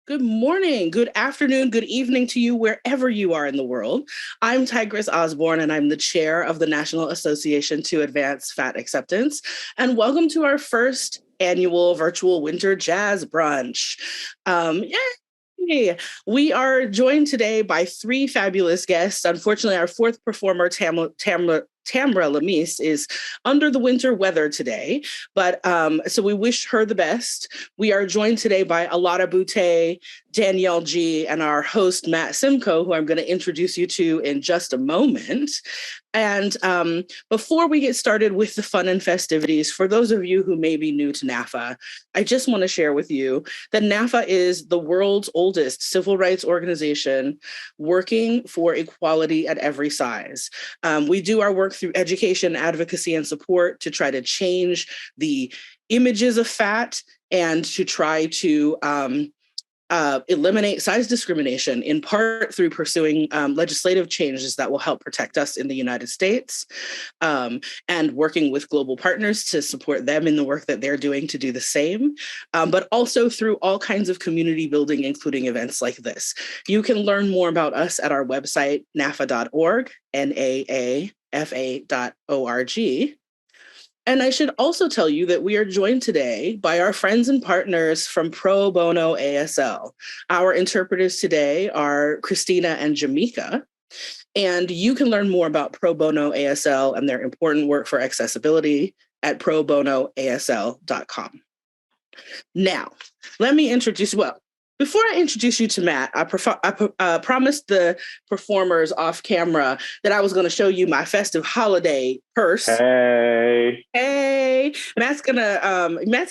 Good morning, good afternoon, good evening to you wherever you are in the world. I'm Tigress Osborne, and I'm the chair of the National Association to Advance Fat Acceptance. And welcome to our first annual virtual winter jazz brunch. Yay! We are joined today by three fabulous guests. Unfortunately, our fourth performer, Tamra Lamise, is under the winter weather today, but so we wish her the best. We are joined today by Alada Boutte, Danielle G, and our host, Matt Simcoe, who I'm going to introduce you to in just a moment. And before we get started with the fun and festivities, for those of you who may be new to NAAFA, I just want to share with you that NAAFA is the world's oldest civil rights organization working for equality at every size. We do our work through education, advocacy, and support to try to change the images of fat and to try to eliminate size discrimination, in part through pursuing legislative changes that will help protect us in the United States, and working with global partners to support them in the work that they're doing to do the same, but also through all kinds of community building, including events like this. You can learn more about us at our website, naafa.org, NAAFA.org. And I should also tell you that we are joined today by our friends and partners from Pro Bono ASL. Our interpreters today are Christina and Jamaica, and you can learn more about Pro Bono ASL and their important work for accessibility at probonoasl.com. Now, let me introduce, before I introduce you to Matt, I promised the performers off camera that I was going to show you my festive holiday purse. Hey, Matt's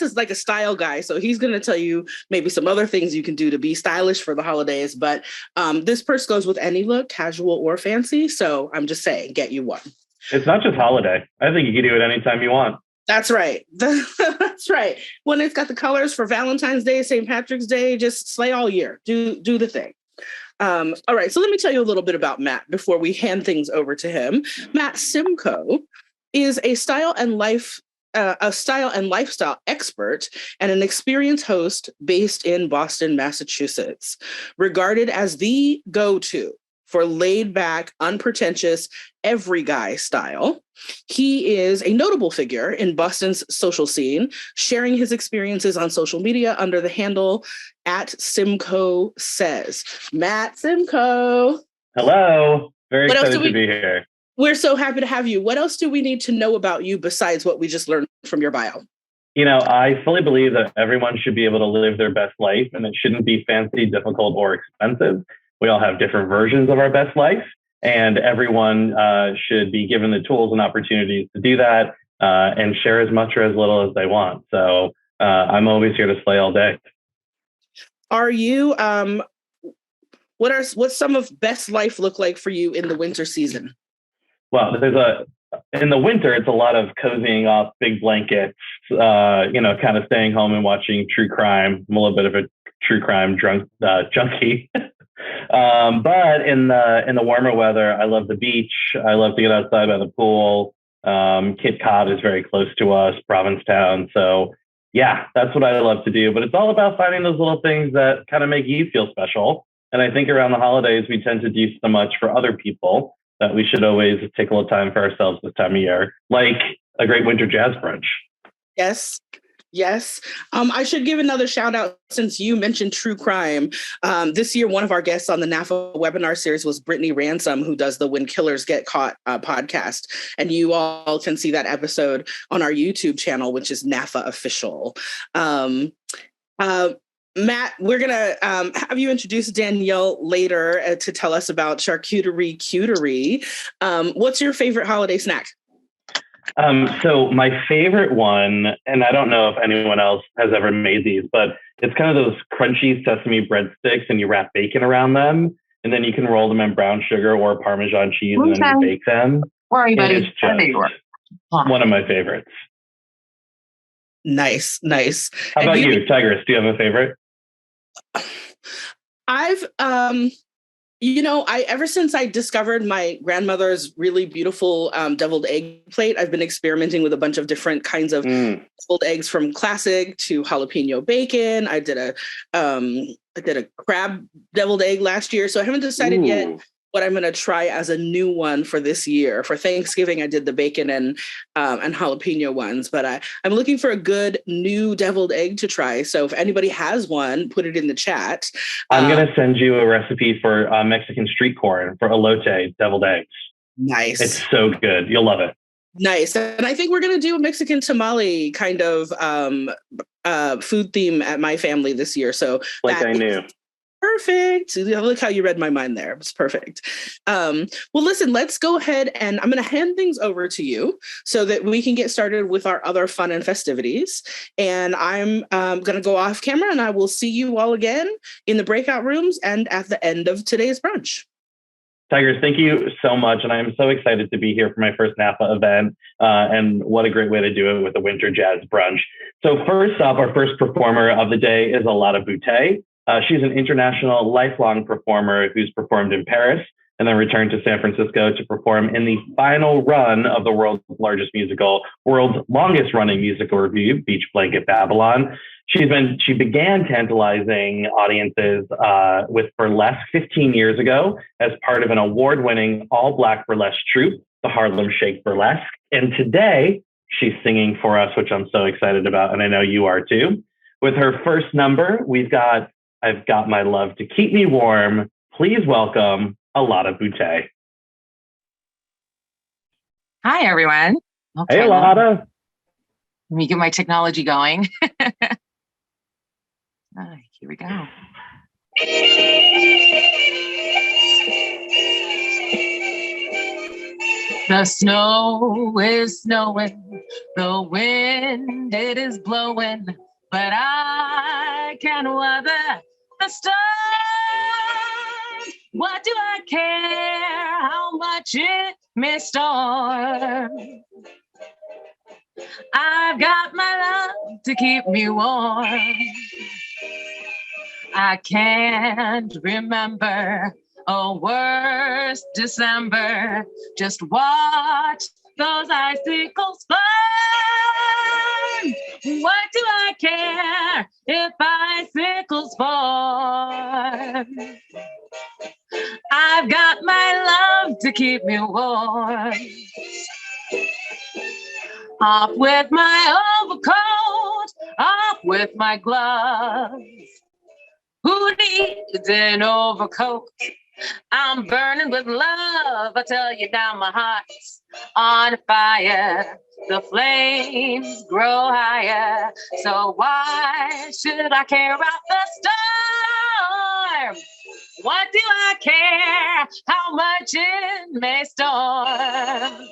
is like a style guy, so he's going to tell you maybe some other things you can do to be stylish for the holidays. But this purse goes with any look, casual or fancy. So I'm just saying, get you one. It's not just holiday. I think you can do it anytime you want. That's right. That's right. When it's got the colors for Valentine's Day, St. Patrick's Day, just slay all year. Do the thing. All right. So let me tell you a little bit about Matt before we hand things over to him. Matt Simcoe is a style and lifestyle expert and an experienced host based in Boston, Massachusetts, regarded as the go-to for laid-back, unpretentious, every guy style. He is a notable figure in Boston's social scene, sharing his experiences on social media under the handle @SimcoeSays. Matt Simcoe. Hello. Very excited to be here. We're so happy to have you. What else do we need to know about you besides what we just learned from your bio? You know, I fully believe that everyone should be able to live their best life, and it shouldn't be fancy, difficult, or expensive. We all have different versions of our best life, and everyone should be given the tools and opportunities to do that and share as much or as little as they want. So I'm always here to slay all day. Are you, what's some of best life look like for you in the winter season? Well, in the winter, it's a lot of cozying up, big blankets, kind of staying home and watching true crime. I'm a little bit of a true crime junkie. But in the warmer weather, I love the beach. I love to get outside by the pool. Cape Cod is very close to us, Provincetown. So yeah, that's what I love to do. But it's all about finding those little things that kind of make you feel special. And I think around the holidays, we tend to do so much for other people that we should always take a little time for ourselves this time of year, like a great winter jazz brunch. Yes. I should give another shout out since you mentioned true crime. This year, one of our guests on the NAAFA Webinar Series was Brittany Ransom, who does the When Killers Get Caught podcast. And you all can see that episode on our YouTube channel, which is NAAFA Official. Matt, we're going to have you introduce Danielle later to tell us about charcuterie cuterie. What's your favorite holiday snack? So my favorite one, and I don't know if anyone else has ever made these, but it's kind of those crunchy sesame breadsticks, and you wrap bacon around them, and then you can roll them in brown sugar or Parmesan cheese, and then you bake them. It's just one of my favorites. Nice. How about you, Tigress? Do you have a favorite? I've Ever since I discovered my grandmother's really beautiful deviled egg plate, I've been experimenting with a bunch of different kinds of deviled eggs, from classic to jalapeno bacon. I did a crab deviled egg last year, so I haven't decided yet what I'm going to try as a new one for this year. For Thanksgiving, I did the bacon and jalapeno ones, but I'm looking for a good new deviled egg to try. So if anybody has one, put it in the chat. I'm going to send you a recipe for Mexican street corn for elote deviled eggs. Nice. It's so good. You'll love it. Nice. And I think we're going to do a Mexican tamale kind of food theme at my family this year. So I knew. Perfect. Look how you read my mind there. It's perfect. Well, listen, let's go ahead and I'm going to hand things over to you so that we can get started with our other fun and festivities. And I'm going to go off camera, and I will see you all again in the breakout rooms and at the end of today's brunch. Tigers, thank you so much. And I'm so excited to be here for my first NAAFA event. And what a great way to do it with a winter jazz brunch. So first up, our first performer of the day is Alada Boutte. She's an international lifelong performer who's performed in Paris and then returned to San Francisco to perform in the final run of the world's longest running musical revue, Beach Blanket Babylon. She began tantalizing audiences with burlesque 15 years ago as part of an award-winning all-Black burlesque troupe, the Harlem Shake Burlesque. And today, she's singing for us, which I'm so excited about, and I know you are too. With her first number, I've Got My Love to Keep Me Warm. Please welcome Alada Boutte. Hi, everyone. Okay, hey, Alada. Let me get my technology going. Here we go. The snow is snowing, the wind it is blowing, but I can weather the storm. What do I care how much it may storm? I've got my love to keep me warm. I can't remember a worse December. Just watch those icicles fall. What do I care if icicles fall? I've got my love to keep me warm. Off with my overcoat, off with my gloves. Who needs an overcoat? I'm burning with love. I tell you now, my heart's on fire. The flames grow higher. So why should I care about the storm? What do I care how much it may storm?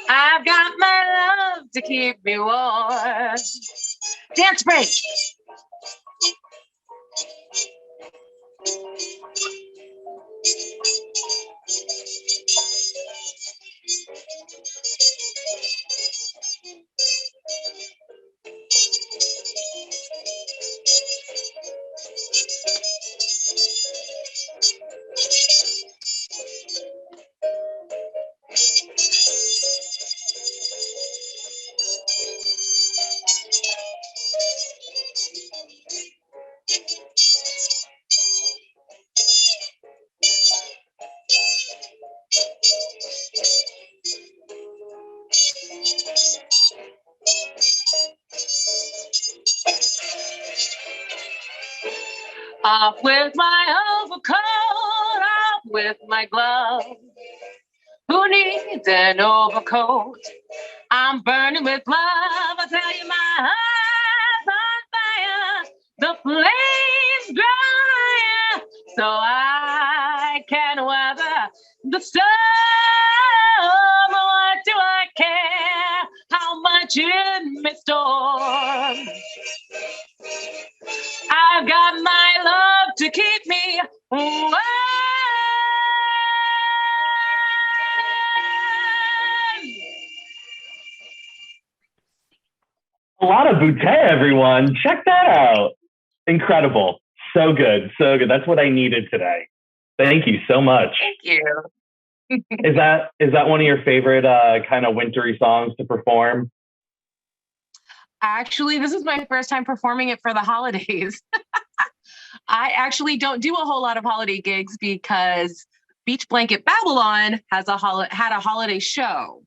I've got my love to keep me warm. Dance break. Off with my overcoat, off with my gloves. Who needs an overcoat? I'm burning with love. I tell you, my heart's on fire. The flames grow higher, so I can weather the storm. What do I care how much it may storm? I've got my love to keep me warm. Alada Boutte, everyone. Check that out. Incredible. So good. So good. That's what I needed today. Thank you so much. Thank you. Is that one of your favorite kind of wintry songs to perform? Actually, this is my first time performing it for the holidays. I actually don't do a whole lot of holiday gigs because Beach Blanket Babylon had a holiday show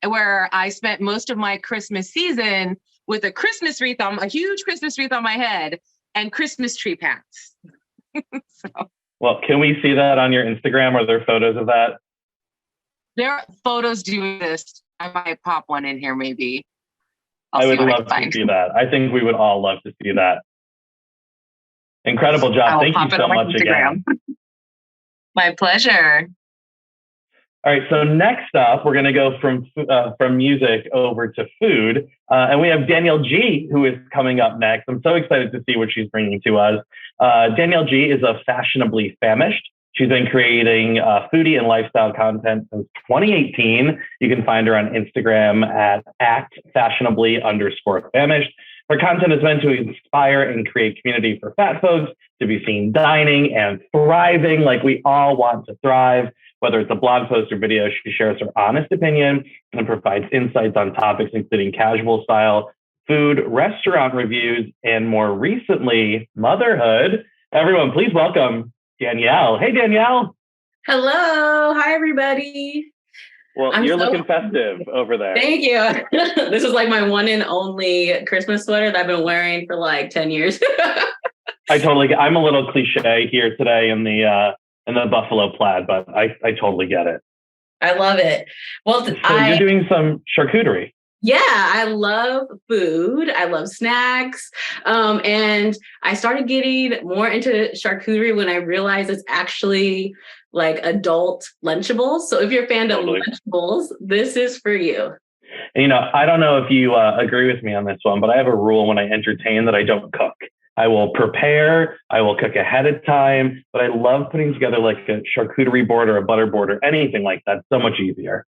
where I spent most of my Christmas season with a huge Christmas wreath on my head and Christmas tree pants. So, well, can we see that on your Instagram? Are there photos of that? There are photos doing this. I might pop one in here, maybe. I would love to see that. I think we would all love to see that. Incredible job. Thank you so much again. My pleasure. All right, so next up, we're going to go from music over to food. And we have Danielle G, who is coming up next. I'm so excited to see what she's bringing to us. Danielle G is a Fashionably Famished. She's been creating foodie and lifestyle content since 2018. You can find her on Instagram at @fashionably_famished. Her content is meant to inspire and create community for fat folks to be seen dining and thriving like we all want to thrive. Whether it's a blog post or video, she shares her honest opinion and provides insights on topics including casual style, food, restaurant reviews, and more recently, motherhood. Everyone, please welcome Danielle. Hey, Danielle. Hello. Hi, everybody. Well, you're looking festive over there. Thank you. This is like my one and only Christmas sweater that I've been wearing for like 10 years. I'm a little cliche here today in the buffalo plaid, but I totally get it. I love it. Well, you're doing some charcuterie. Yeah, I love food. I love snacks. And I started getting more into charcuterie when I realized it's actually like adult Lunchables. So if you're a fan of Lunchables, this is for you. And, I don't know if you agree with me on this one, but I have a rule when I entertain that I don't cook. I will prepare, I will cook ahead of time, but I love putting together like a charcuterie board or a butter board or anything like that. It's so much easier.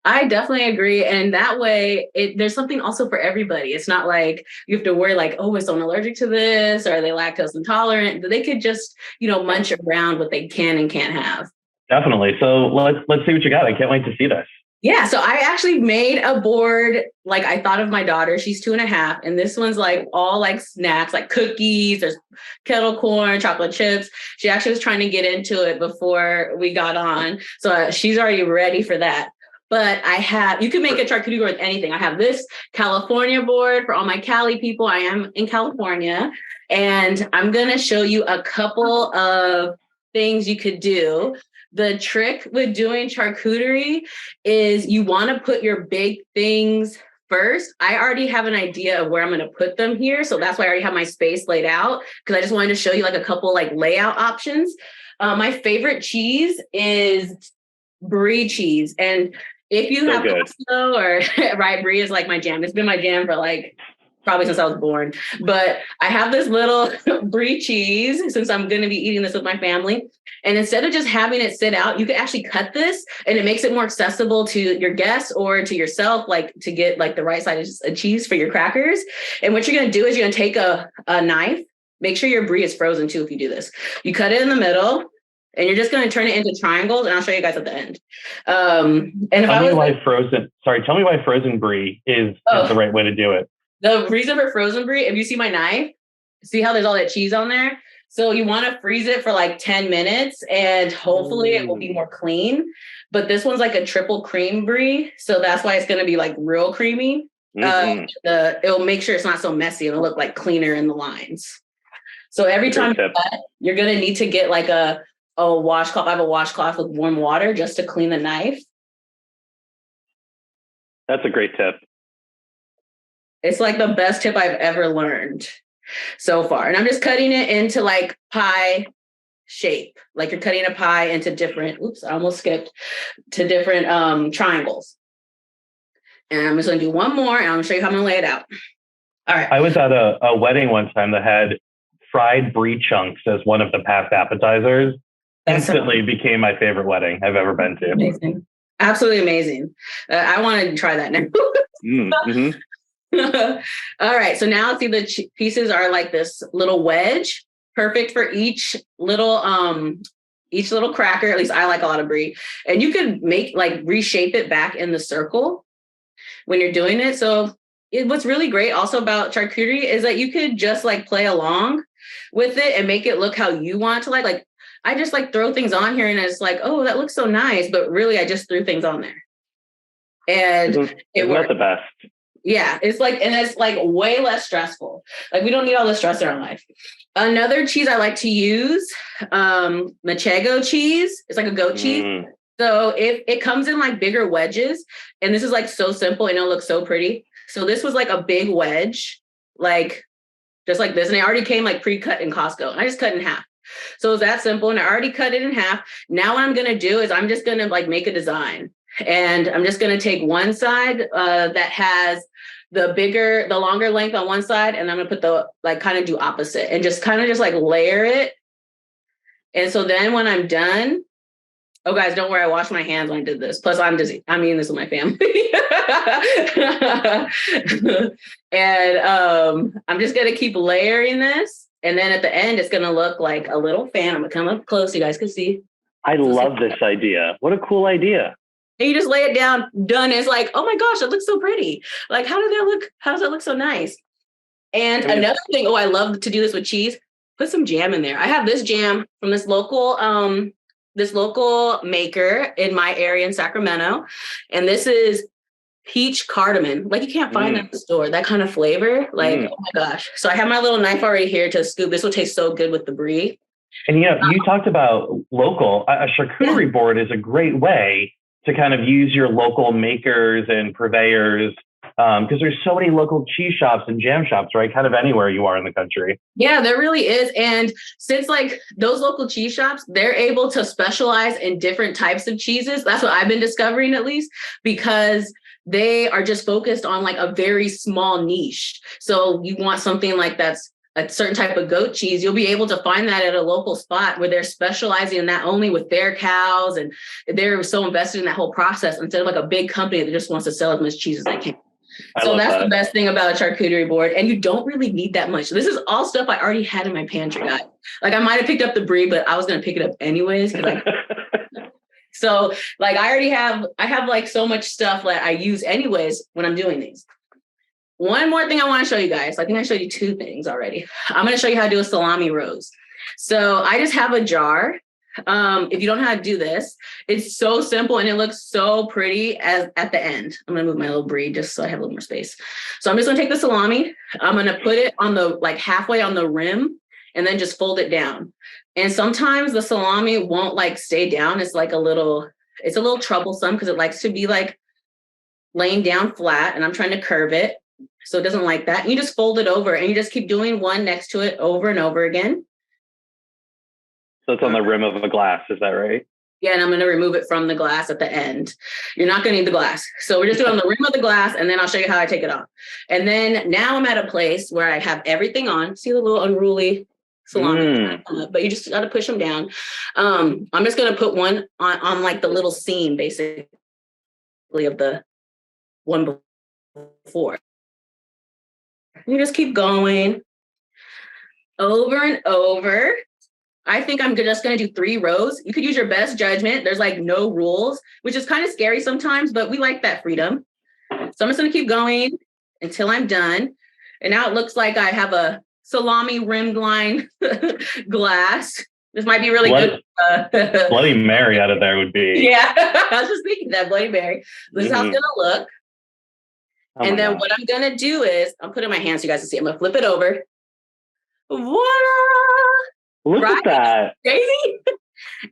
I definitely agree. And that way, there's something also for everybody. It's not like you have to worry like, oh, is someone allergic to this? Or are they lactose intolerant? They could just, munch around what they can and can't have. Definitely. So let's see what you got. I can't wait to see this. Yeah, so I actually made a board, like I thought of my daughter, she's 2.5, and this one's like all like snacks, like cookies, there's kettle corn, chocolate chips. She actually was trying to get into it before we got on. So she's already ready for that. But you can make a charcuterie board with anything. I have this California board for all my Cali people. I am in California, and I'm going to show you a couple of things you could do. The trick with doing charcuterie is you want to put your big things first. I already have an idea of where I'm going to put them here. So that's why I already have my space laid out, because I just wanted to show you like a couple like layout options. My favorite cheese is brie cheese. And if you have pesto or right, brie is like my jam. It's been my jam for like probably since I was born. But I have this little brie cheese since I'm going to be eating this with my family. And instead of just having it sit out, you can actually cut this, and it makes it more accessible to your guests or to yourself, like to get like the right size of cheese for your crackers. And what you're going to do is you're going to take a knife. Make sure your brie is frozen too if you do this. You cut it in the middle, and you're just going to turn it into triangles, and I'll show you guys at the end. Tell me why frozen brie is the right way to do it. The reason for frozen brie, if you see my knife, see how there's all that cheese on there? So you want to freeze it for like 10 minutes, and hopefully it will be more clean. But this one's like a triple cream brie, so that's why it's going to be like real creamy. It'll make sure it's not so messy. It'll look like cleaner in the lines. So every time you're going to need to get like a washcloth. I have a washcloth with warm water just to clean the knife. That's a great tip. It's like the best tip I've ever learned so far. And I'm just cutting it into like pie shape. Like you're cutting a pie into different, triangles. And I'm just going to do one more, and I'm going to show you how I'm going to lay it out. All right. I was at a wedding one time that had fried brie chunks as one of the past appetizers. Instantly became my favorite wedding I've ever been to. Amazing. Absolutely amazing. I want to try that now. All right. So now see the pieces are like this little wedge. perfect for each little cracker. At least I like a lot of brie. And you could reshape it back in the circle when you're doing it. So what's really great also about charcuterie is that you could just play along with it and make it look how you want to like I just throw things on here and it's oh, that looks so nice. But really I just threw things on there. And isn't that the best? Yeah, it's and it's way less stressful. We don't need all the stress in our life. Another cheese I like to use, Manchego cheese. It's a goat cheese. So it comes in bigger wedges, and this is so simple and it'll look so pretty. So this was a big wedge, just like this, and it already came pre-cut in Costco. And I just cut it in half. So it was that simple, and I already cut it in half. Now what I'm gonna do is I'm just gonna make a design. And I'm just going to take one side that has the longer length on one side. And I'm going to put the kind of do opposite and just layer it. And so then when I'm done, oh guys, don't worry. I washed my hands when I did this. Plus I'm eating this with my family. And I'm just going to keep layering this. And then at the end, it's going to look like a little fan. I'm going to come up close so you guys can see. I love this idea. What a cool idea. And you just lay it down, done. It's oh my gosh, it looks so pretty. How did that look? How does that look so nice? And another thing, I love to do this with cheese. Put some jam in there. I have this jam from this local maker in my area in Sacramento. And this is peach cardamom. You can't find that in the store, that kind of flavor. Oh my gosh. So I have my little knife already here to scoop. This will taste so good with the brie. And you talked about local. A charcuterie board is a great way to kind of use your local makers and purveyors, because there's so many local cheese shops and jam shops, right? Kind of anywhere you are in the country. Yeah, there really is. And since those local cheese shops, they're able to specialize in different types of cheeses. That's what I've been discovering, at least, because they are just focused on a very small niche. So you want something that's a certain type of goat cheese, you'll be able to find that at a local spot where they're specializing in that only with their cows, and they're so invested in that whole process instead of a big company that just wants to sell as much cheese as they can. So that's the best thing about a charcuterie board. And you don't really need that much. This is all stuff I already had in my pantry, guys. I might have picked up the brie, but I was going to pick it up anyways. So I have so much stuff that I use anyways when I'm doing these. One more thing I want to show you guys. I think I showed you two things already. I'm going to show you how to do a salami rose. So I just have a jar. If you don't know how to do this, it's so simple and it looks so pretty at the end. I'm going to move my little brie just so I have a little more space. So I'm just going to take the salami. I'm going to put it on the halfway on the rim and then just fold it down. And sometimes the salami won't stay down. It's a little troublesome because it likes to be laying down flat, and I'm trying to curve it. So it doesn't like that. And you just fold it over and you just keep doing one next to it over and over again. So it's on the rim of a glass. Is that right? Yeah. And I'm going to remove it from the glass at the end. You're not going to need the glass. So we're just doing on the rim of the glass, and then I'll show you how I take it off. And then now I'm at a place where I have everything on. See the little unruly salami, but you just got to push them down. I'm just going to put one on the little seam, basically, of the one before. You just keep going over and over. I think I'm just going to do 3 rows. You could use your best judgment. There's no rules, which is kind of scary sometimes, but we like that freedom. So I'm just going to keep going until I'm done. And now it looks like I have a salami rimmed line glass. This might be really good. Bloody Mary out of there would be. Yeah, I was just thinking that, Bloody Mary. This is how it's going to look. Oh, and then what I'm going to do is I'm putting my hands so you guys can see. I'm going to flip it over. Voila! Look at that. Crazy.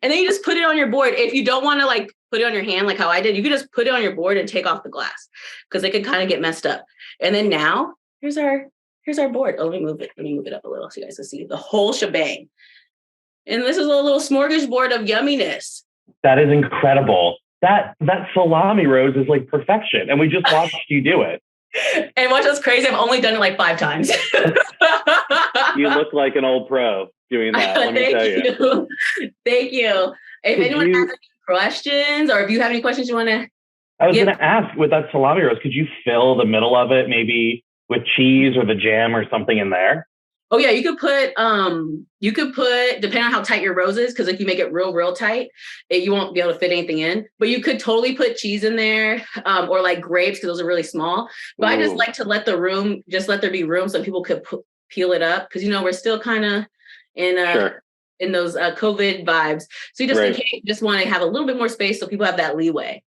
And then you just put it on your board. If you don't want to put it on your hand like how I did, you could just put it on your board and take off the glass because it could kind of get messed up. And then now here's our board. Oh, let me move it up a little so you guys can see the whole shebang. And this is a little smorgasbord of yumminess. That is incredible. That salami rose is perfection. And we just watched you do it. And what's just crazy, I've only done it 5 times. You look like an old pro doing that. Let me tell you. Thank you. If anyone has any questions, or if you have any questions you want to I was going to ask, with that salami roast, could you fill the middle of it maybe with cheese or the jam or something in there? Oh yeah, you could put depending on how tight your rose is, because if you make it real tight, you won't be able to fit anything in. But you could totally put cheese in there, or like grapes, because those are really small. But I just like to let there be room so people could peel it up, because we're still kind of in in those COVID vibes. So you just in case, just want to have a little bit more space so people have that leeway.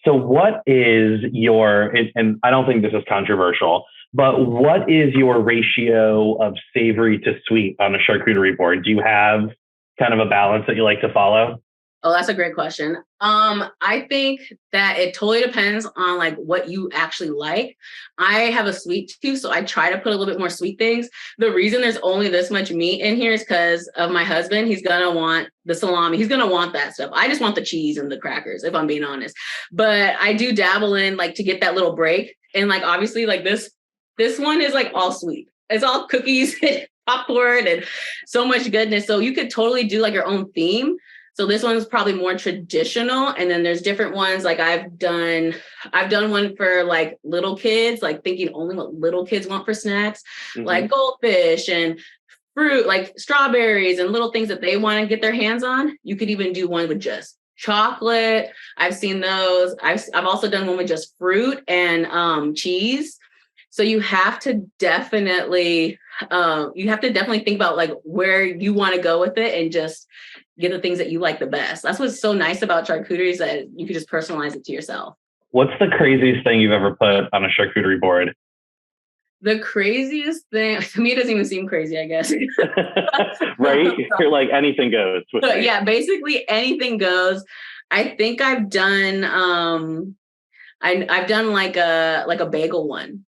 So what is and I don't think this is controversial, but what is your ratio of savory to sweet on a charcuterie board? Do you have kind of a balance that you like to follow? Oh, that's a great question. I think that it totally depends on like what you actually like. I have a sweet tooth, so I try to put a little bit more sweet things. The reason there's only this much meat in here is because of my husband. He's gonna want the salami. He's gonna want that stuff. I just want the cheese and the crackers, if I'm being honest. But I do dabble in like to get that little break. And like obviously like this one is like all sweet. It's all cookies and popcorn and so much goodness. So you could totally do like your own theme. So this one's probably more traditional. And then there's different ones. Like I've done one for like little kids, like thinking only what little kids want for snacks, like goldfish and fruit, like strawberries and little things that they want to get their hands on. You could even do one with just chocolate. I've seen those. I've also done one with just fruit and cheese. So you have to definitely think about like where you want to go with it and just get the things that you like the best. That's what's so nice about charcuterie, is that you can just personalize it to yourself. What's the craziest thing you've ever put on a charcuterie board? The craziest thing, to me, it doesn't even seem crazy, I guess. Right? You're like, anything goes. Yeah, basically anything goes. I think I've done, I've done like a bagel one.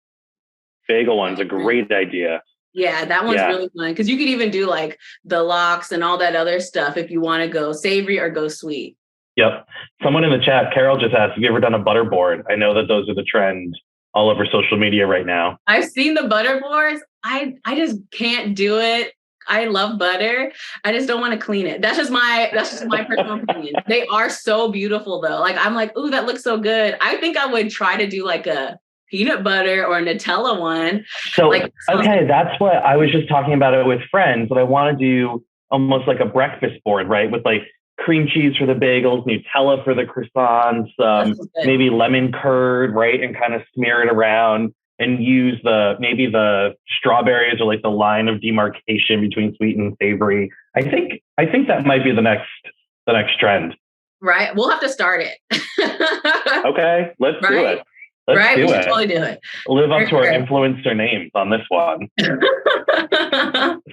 Bagel one's a great idea. Yeah, that one's really fun, because you could even do like the lox and all that other stuff if you want to go savory or go sweet. Yep. Someone in the chat, Carol, just asked, have you ever done a butter board? I know that those are the trend all over social media right now. I've seen the butter boards. I just can't do it. I love butter. I just don't want to clean it. That's just my personal opinion. They are so beautiful though. Like I'm like, ooh, that looks so good. I think I would try to do like a peanut butter or Nutella one. So, okay, that's what I was just talking about it with friends, but I want to do almost like a breakfast board, right? With like cream cheese for the bagels, Nutella for the croissants, maybe lemon curd, right? And kind of smear it around and use maybe the strawberries or like the line of demarcation between sweet and savory. I think that might be the next trend. Right. We'll have to start it. Okay, let's do it. Let's we should totally do it. Live up to our influencer names on this one.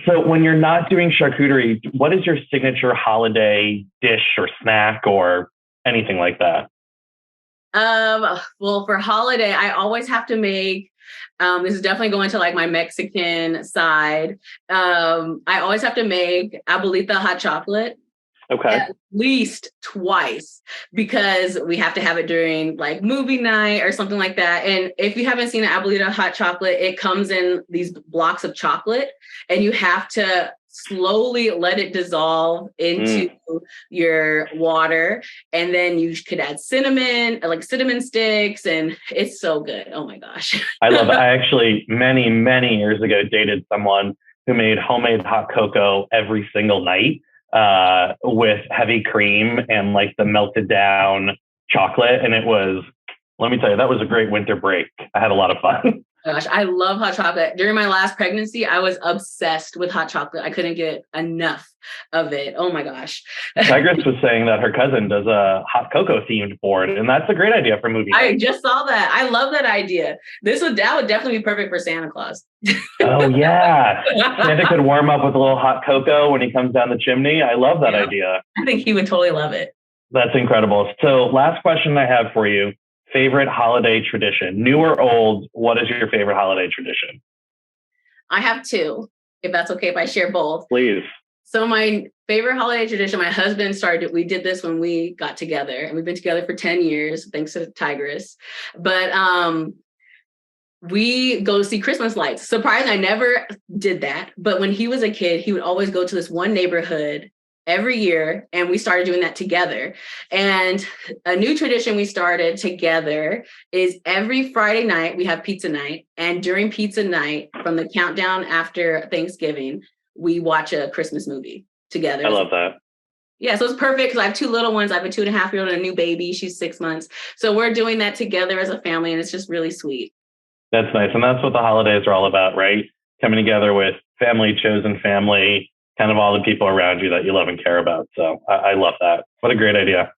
So when you're not doing charcuterie, what is your signature holiday dish or snack or anything like that? Well, for holiday, I always have to make, this is definitely going to like my Mexican side. I always have to make abuelita hot chocolate. Okay. At least twice, because we have to have it during like movie night or something like that. And if you haven't seen an abuelita hot chocolate, it comes in these blocks of chocolate and you have to slowly let it dissolve into your water. And then you could add cinnamon, like cinnamon sticks, and it's so good. Oh my gosh. I love it. I actually, many, many years ago, dated someone who made homemade hot cocoa every single night. With heavy cream and like the melted down chocolate. And it was, let me tell you, that was a great winter break. I had a lot of fun. Gosh, I love hot chocolate. During my last pregnancy, I was obsessed with hot chocolate. I couldn't get enough of it. Oh my gosh. Tigress was saying that her cousin does a hot cocoa themed board, and that's a great idea for movie night. I just saw that. I love that idea. That would definitely be perfect for Santa Claus. Oh yeah. Santa could warm up with a little hot cocoa when he comes down the chimney. I love that idea. I think he would totally love it. That's incredible. So last question I have for you. Favorite holiday tradition, new or old? What is your favorite holiday tradition? I have two, if that's okay if I share both. Please. So my favorite holiday tradition, my husband started, we did this when we got together, and we've been together for 10 years, thanks to Tigress. But we go see Christmas lights. Surprising, I never did that. But when he was a kid, he would always go to this one neighborhood every year, and we started doing that together. And a new tradition we started together is every Friday night we have pizza night, and during pizza night, from the countdown after Thanksgiving, we watch a Christmas movie together. I love that. Yeah, so it's perfect because I have two little ones. I have a 2.5-year-old and a new baby. She's 6 months. So we're doing that together as a family, and it's just really sweet. That's nice. And that's what the holidays are all about, right? Coming together with family, chosen family, kind of all the people around you that you love and care about. So I love that. What a great idea.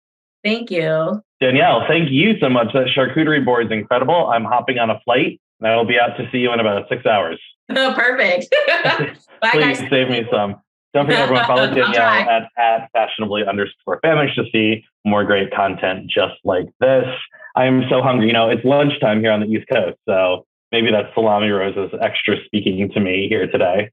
Thank you. Danielle, thank you so much. That charcuterie board is incredible. I'm hopping on a flight, and I will be out to see you in about 6 hours. Oh, perfect. Bye, Please guys. save me some. Don't forget, everyone, follow Danielle at fashionably_famished to see more great content just like this. I am so hungry. You know, it's lunchtime here on the East Coast, so maybe that salami rose is extra speaking to me here today.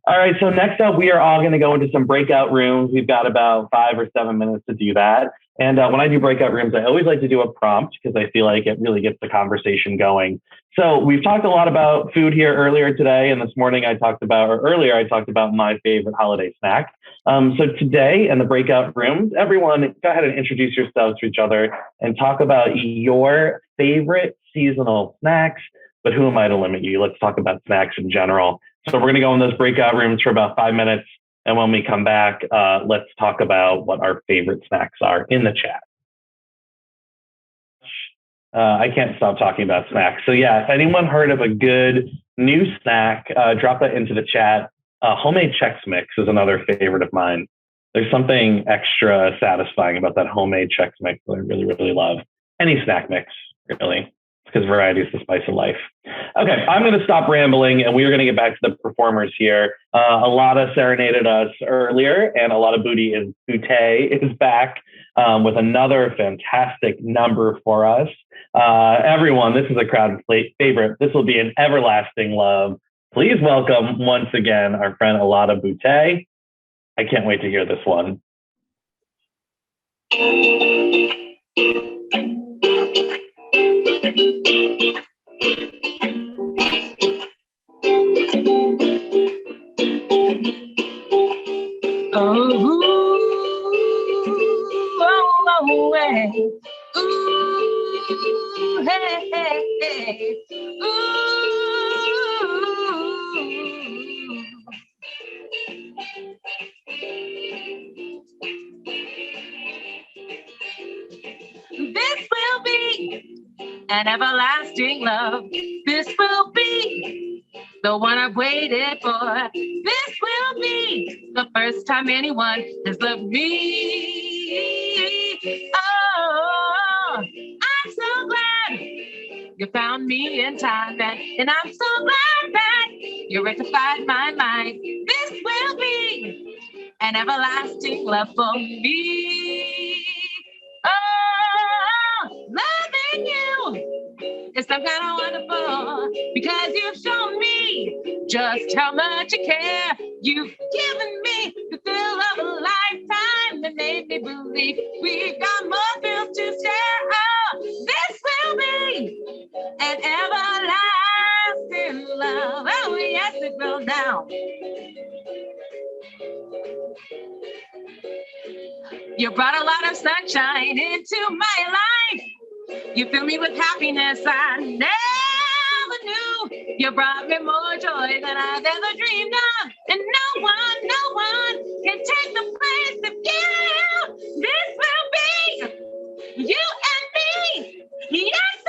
All right, so next up, we are all going to go into some breakout rooms. We've got about 5 or 7 minutes to do that. And when I do breakout rooms, I always like to do a prompt because I feel like it really gets the conversation going. So we've talked a lot about food here earlier today, and this morning earlier I talked about my favorite holiday snack. So today in the breakout rooms, everyone go ahead and introduce yourselves to each other and talk about your favorite seasonal snacks. But who am I to limit you? Let's talk about snacks in general. So we're going to go in those breakout rooms for about 5 minutes. And when we come back, let's talk about what our favorite snacks are in the chat. I can't stop talking about snacks. So yeah, if anyone heard of a good new snack, drop that into the chat. Homemade Chex Mix is another favorite of mine. There's something extra satisfying about that homemade Chex Mix that I really, really love. Any snack mix, really. Because variety is the spice of life. Okay, I'm going to stop rambling, and we are going to get back to the performers here. A lot of serenaded us earlier, and a lot of Booty is back with another fantastic number for us. Everyone, this is a crowd favorite. This will be an everlasting love. Please welcome once again our friend Alada Boutte. I can't wait to hear this one. This will be an everlasting love. This will be the one I've waited for. This will be the first time anyone has loved me. Oh, I'm so glad you found me in time, and I'm so glad that you rectified my mind. This will be an everlasting love for me. Oh, loving you is some kind of wonderful, because you've shown me just how much you care. You've given me the thrill of a lifetime and made me believe we've got more thrills to share. Oh, this will be an everlasting love. Oh, yes, it will now. You brought a lot of sunshine into my life. You fill me with happiness I never knew. You brought me more joy than I've ever dreamed of. And no one can take the place of you. This will be you and me. Yes,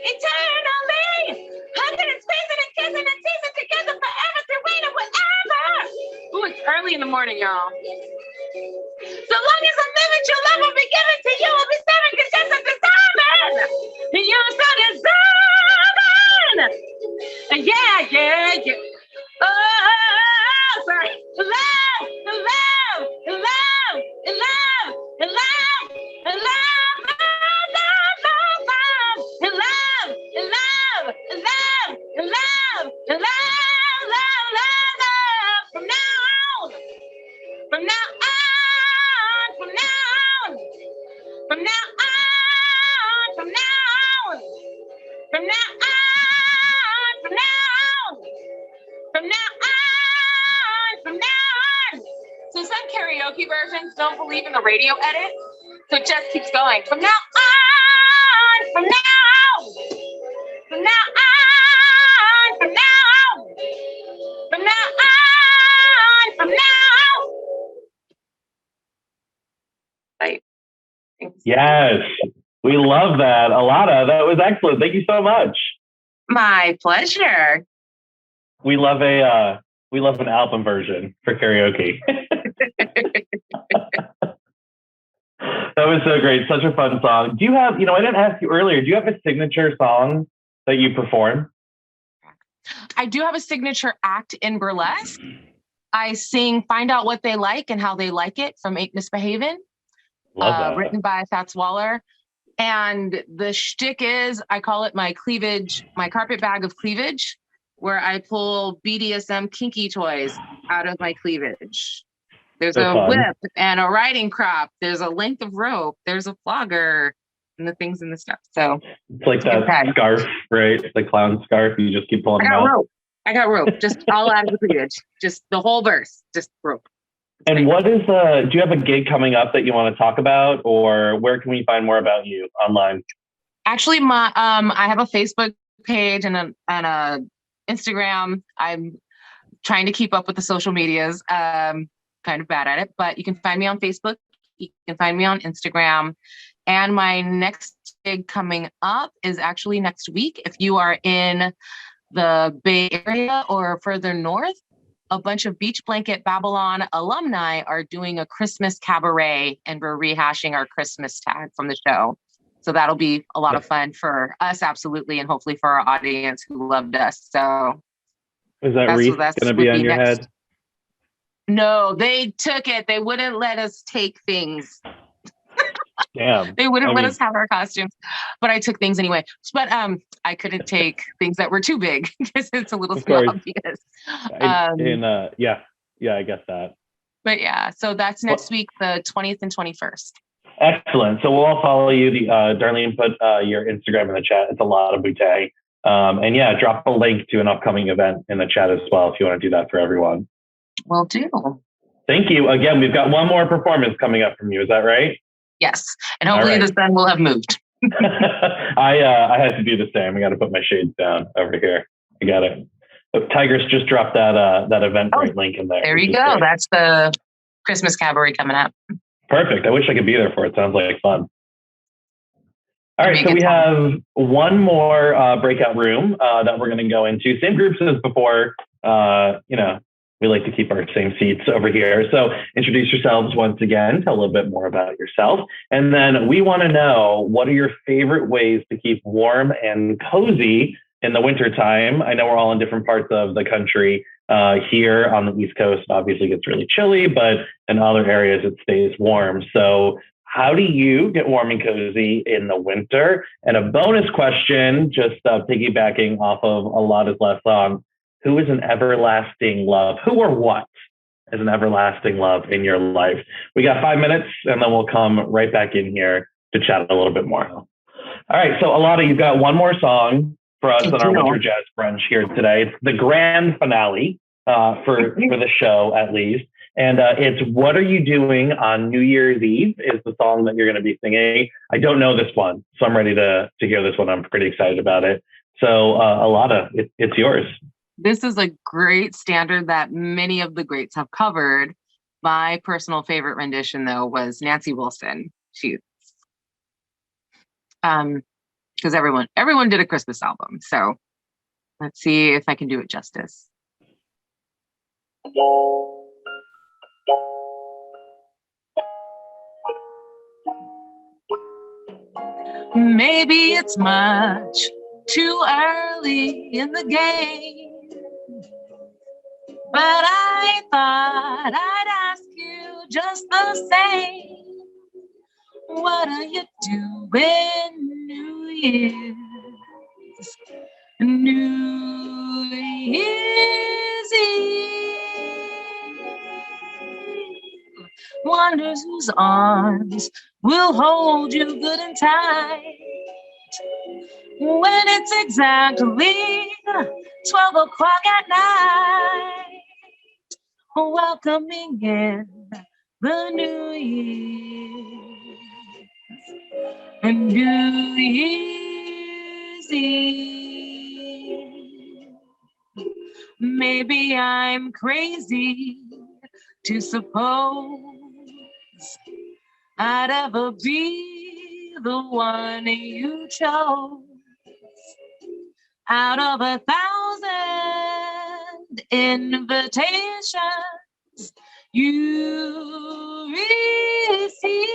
eternally. Hugging and squeezing and kissing and teasing together forever through rain and whatever. Ooh, it's early in the morning, y'all. So long as I'm living, your love will be given to you. I'll be serving because you're so deserving. You're so deserving. Yeah. Oh, sorry. Love. From musicians don't believe in the radio edit, so it just keeps going. From now on, from now, from now on, from now, from now on, from now. Right. Yes, we love that. Alana, that was excellent. Thank you so much. My pleasure. We love an album version for karaoke. That was so great. Such a fun song. Do you have, I didn't ask you earlier, do you have a signature song that you perform? I do have a signature act in burlesque. I sing Find Out What They Like and How They Like It from Ain't Misbehavin'. Love that. Written by Fats Waller. And the shtick is, I call it my cleavage, my carpet bag of cleavage, where I pull BDSM kinky toys out of my cleavage. There's a whip and a riding crop. There's a length of rope. There's a flogger and the things and the stuff. So it's like that scarf, right? The clown scarf. You just keep pulling them out. I got rope. Just all out of the cleavage. Just the whole verse. Just rope. And what is do you have a gig coming up that you want to talk about, or where can we find more about you online? Actually, I have a Facebook page and a Instagram. I'm trying to keep up with the social medias. Kind of bad at it, but you can find me on Facebook. You can find me on Instagram. And my next gig coming up is actually next week. If you are in the Bay Area or further north, a bunch of Beach Blanket Babylon alumni are doing a Christmas cabaret, and we're rehashing our Christmas tag from the show. So that'll be a lot of fun for us, absolutely, and hopefully for our audience who loved us. So is that wreath going to be on your head? No, they took it. They wouldn't let us take things. Damn. They wouldn't let us have our costumes, but I took things anyway. But I couldn't take things that were too big because it's a little too obvious. I guess that. But yeah, so that's next week, the 20th and 21st. Excellent. So we'll all follow you. Darlene put your Instagram in the chat. It's a lot of bootay. And yeah, drop a link to an upcoming event in the chat as well if you want to do that for everyone. Will do. Thank you. Again, we've got one more performance coming up from you. Is that right? Yes. And hopefully the sun will have moved. I had to do the same. I got to put my shades down over here. I got it. Tigress just dropped that Eventbrite link in there. There you go. Great. That's the Christmas cabaret coming up. Perfect. I wish I could be there for it. Sounds like fun. All right, so we have one more breakout room that we're going to go into. Same groups as before. We like to keep our same seats over here. So introduce yourselves once again. Tell a little bit more about yourself. And then we want to know, what are your favorite ways to keep warm and cozy in the wintertime? I know we're all in different parts of the country. Here on the East Coast, obviously gets really chilly, but in other areas it stays warm. So how do you get warm and cozy in the winter? And a bonus question, just piggybacking off of Alana's last song, who is an everlasting love? Who or what is an everlasting love in your life? We got 5 minutes, and then we'll come right back in here to chat a little bit more. All right, so Alana, you've got one more song for us on our Winter Jazz Brunch here today. It's the grand finale for the show, at least. And it's What Are You Doing on New Year's Eve is the song that you're going to be singing. I don't know this one, so I'm ready to hear this one. I'm pretty excited about it. So Alana, it's yours. This is a great standard that many of the greats have covered. My personal favorite rendition, though, was Nancy Wilson. Because everyone did a Christmas album. So let's see if I can do it justice. Maybe it's much too early in the game, but I thought I'd ask you just the same. What are you doing New Year's? New Year's Eve. Wonders whose arms will hold you good and tight when it's exactly 12 o'clock at night, welcoming in the New Year and New Year's Eve. Maybe I'm crazy to suppose I'd ever be the one you chose out of 1,000 invitations you received.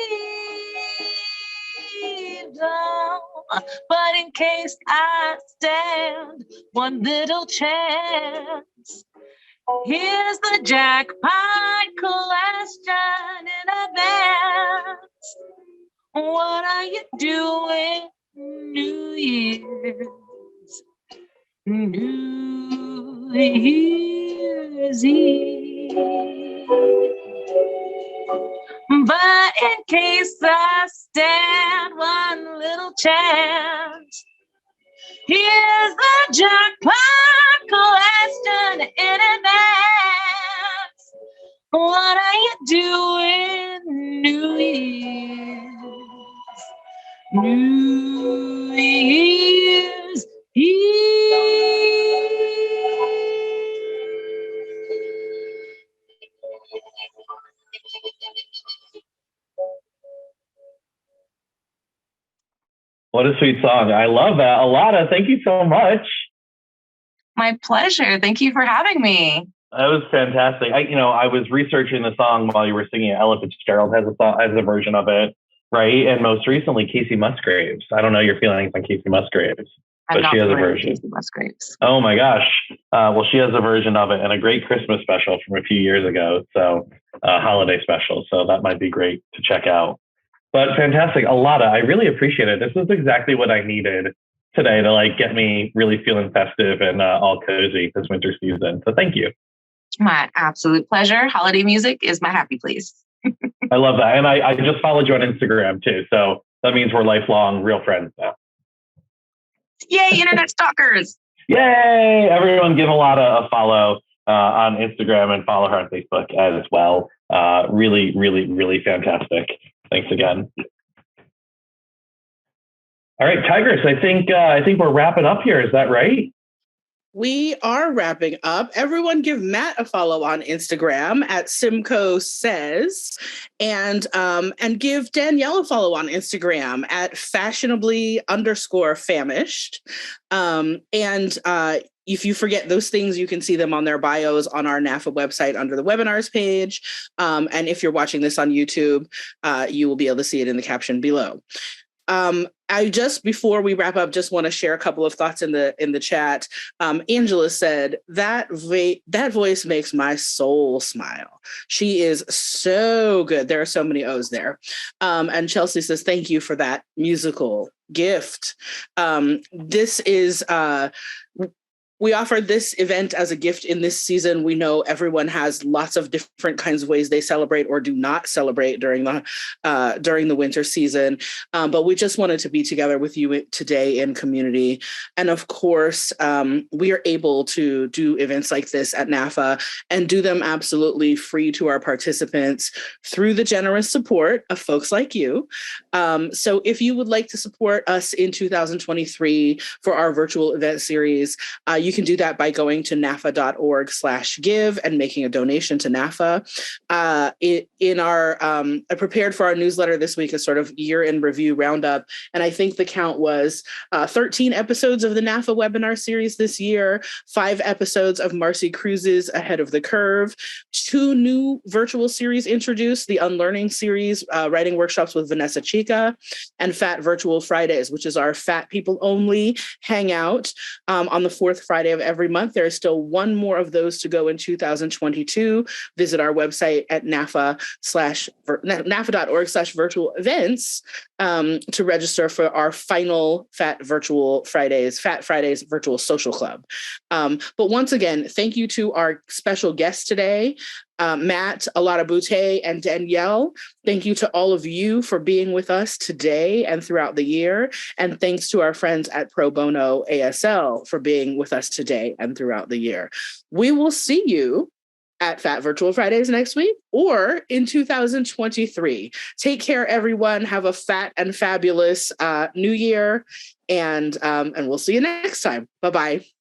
But in case I stand one little chance, here's the jackpot question in advance. What are you doing New Year's? New Year's Eve. But in case I stand one little chance, here's the jackpot question in advance. What are you doing New Year's? New Year's Eve. What a sweet song. I love that. Alana, thank you so much. My pleasure. Thank you for having me. That was fantastic. I was researching the song while you were singing it. Ella Fitzgerald has a version of it, right? And most recently, Casey Musgraves. I don't know your feelings on Casey Musgraves, but she has a version. Casey Musgraves. Oh my gosh. Well, she has a version of it and a great Christmas special from a few years ago. So holiday special. So that might be great to check out. But fantastic. Alana, I really appreciate it. This is exactly what I needed today to get me really feeling festive and all cozy this winter season. So thank you. My absolute pleasure. Holiday music is my happy place. I love that. And I just followed you on Instagram too. So that means we're lifelong real friends now. Yay, internet stalkers. Yay. Everyone give Alana a follow on Instagram and follow her on Facebook as well. Really, really, really fantastic. Thanks again. All right, Tigress, I think we're wrapping up here. Is that right? We are wrapping up. Everyone give Matt a follow on Instagram at Simcoe Says, and give Danielle a follow on Instagram at Fashionably_Famished. If you forget those things, you can see them on their bios on our NAAFA website under the webinars page. And if you're watching this on YouTube, you will be able to see it in the caption below. Before we wrap up, just want to share a couple of thoughts in the chat. Angela said, that voice makes my soul smile. She is so good. There are so many O's there. And Chelsea says, thank you for that musical gift. We offered this event as a gift in this season. We know everyone has lots of different kinds of ways they celebrate or do not celebrate during the winter season. But we just wanted to be together with you today in community. And of course, we are able to do events like this at NAAFA and do them absolutely free to our participants through the generous support of folks like you. So if you would like to support us in 2023 for our virtual event series, you can do that by going to NAAFA.org/give and making a donation to NAAFA. I prepared for our newsletter this week a sort of year-end review roundup, and I think the count was 13 episodes of the NAAFA Webinar Series this year, 5 episodes of Marcy Cruz's Ahead of the Curve, 2 new virtual series introduced, the Unlearning series, writing workshops with Vanessa Chica, and Fat Virtual Fridays, which is our fat people only hangout on the 4th Friday of every month. There is still one more of those to go in 2022. Visit our website at NAAFA.org/virtual events to register for our final Fat Fridays Virtual Social Club. But once again, thank you to our special guests today, Matt, Alana Boutte, and Danielle. Thank you to all of you for being with us today and throughout the year. And thanks to our friends at Pro Bono ASL for being with us today and throughout the year. We will see you at Fat Virtual Fridays next week or in 2023. Take care, everyone. Have a fat and fabulous new year. And we'll see you next time. Bye-bye.